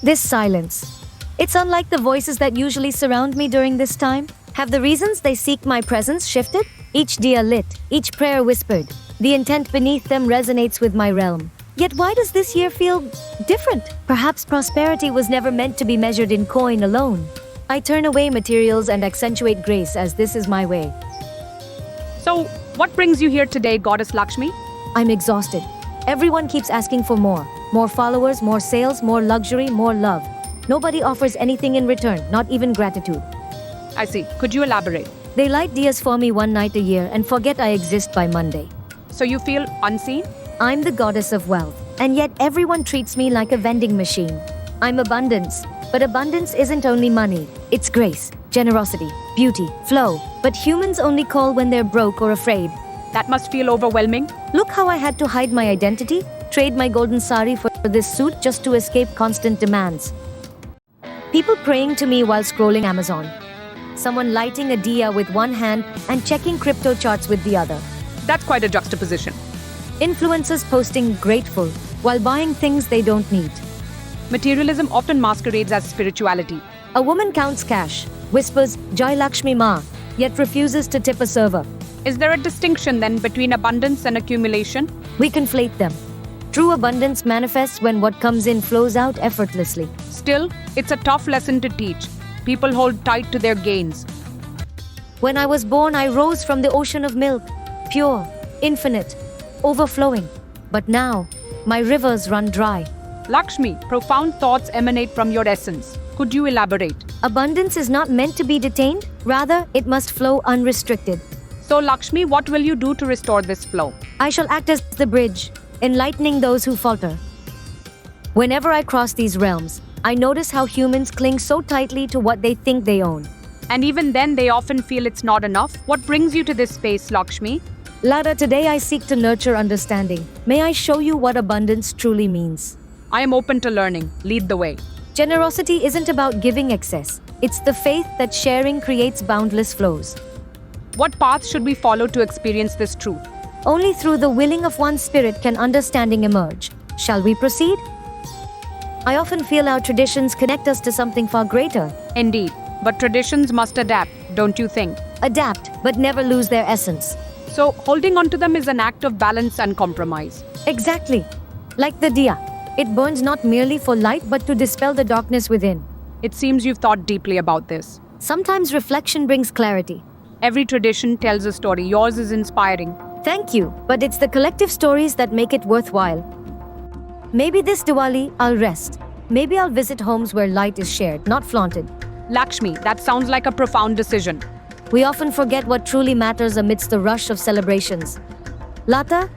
This silence. It's unlike the voices that usually surround me during this time. Have the reasons they seek my presence shifted? Each diya lit, each prayer whispered. The intent beneath them resonates with my realm. Yet why does this year feel different? Perhaps prosperity was never meant to be measured in coin alone. I turn away materials and accentuate grace as this is my way. So, what brings you here today, Goddess Lakshmi? I'm exhausted. Everyone keeps asking for more. More followers, more sales, more luxury, more love. Nobody offers anything in return, not even gratitude. I see. Could you elaborate? They light diyas for me one night a year and forget I exist by Monday. So you feel unseen? I'm the goddess of wealth, and yet everyone treats me like a vending machine. I'm abundance, but abundance isn't only money. It's grace, generosity, beauty, flow. But humans only call when they're broke or afraid. That must feel overwhelming. Look how I had to hide my identity, trade my golden sari for this suit just to escape constant demands. People praying to me while scrolling Amazon. Someone lighting a diya with one hand and checking crypto charts with the other. That's quite a juxtaposition. Influencers posting grateful while buying things they don't need. Materialism often masquerades as spirituality. A woman counts cash, whispers Jai Lakshmi Ma, yet refuses to tip a server. Is there a distinction then between abundance and accumulation? We conflate them. True abundance manifests when what comes in flows out effortlessly. Still, it's a tough lesson to teach. People hold tight to their gains. When I was born, I rose from the ocean of milk, pure, infinite, overflowing. But now, my rivers run dry. Lakshmi, profound thoughts emanate from your essence. Could you elaborate? Abundance is not meant to be detained, rather, it must flow unrestricted. So, Lakshmi, what will you do to restore this flow? I shall act as the bridge, enlightening those who falter. Whenever I cross these realms, I notice how humans cling so tightly to what they think they own. And even then, they often feel it's not enough. What brings you to this space, Lakshmi? Lada, today I seek to nurture understanding. May I show you what abundance truly means? I am open to learning. Lead the way. Generosity isn't about giving excess. It's the faith that sharing creates boundless flows. What path should we follow to experience this truth? Only through the willing of one's spirit can understanding emerge. Shall we proceed? I often feel our traditions connect us to something far greater. Indeed. But traditions must adapt, don't you think? Adapt, but never lose their essence. So, holding on to them is an act of balance and compromise. Exactly. Like the diya. It burns not merely for light but to dispel the darkness within. It seems you've thought deeply about this. Sometimes reflection brings clarity. Every tradition tells a story. Yours is inspiring. Thank you, but it's the collective stories that make it worthwhile. Maybe this Diwali, I'll rest. Maybe I'll visit homes where light is shared, not flaunted. Lakshmi, that sounds like a profound decision. We often forget what truly matters amidst the rush of celebrations. Lata,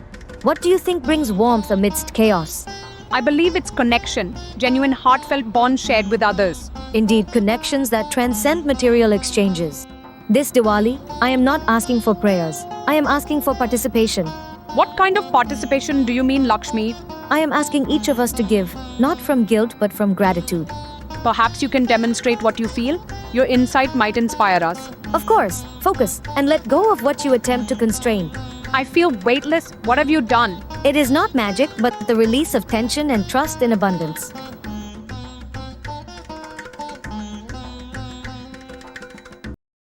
what do you think brings warmth amidst chaos? I believe it's connection, genuine heartfelt bonds shared with others. Indeed, connections that transcend material exchanges. This Diwali, I am not asking for prayers. I am asking for participation. What kind of participation do you mean, Lakshmi? I am asking each of us to give, not from guilt but from gratitude. Perhaps you can demonstrate what you feel? Your insight might inspire us. Of course, focus and let go of what you attempt to constrain. I feel weightless. What have you done? It is not magic, but the release of tension and trust in abundance.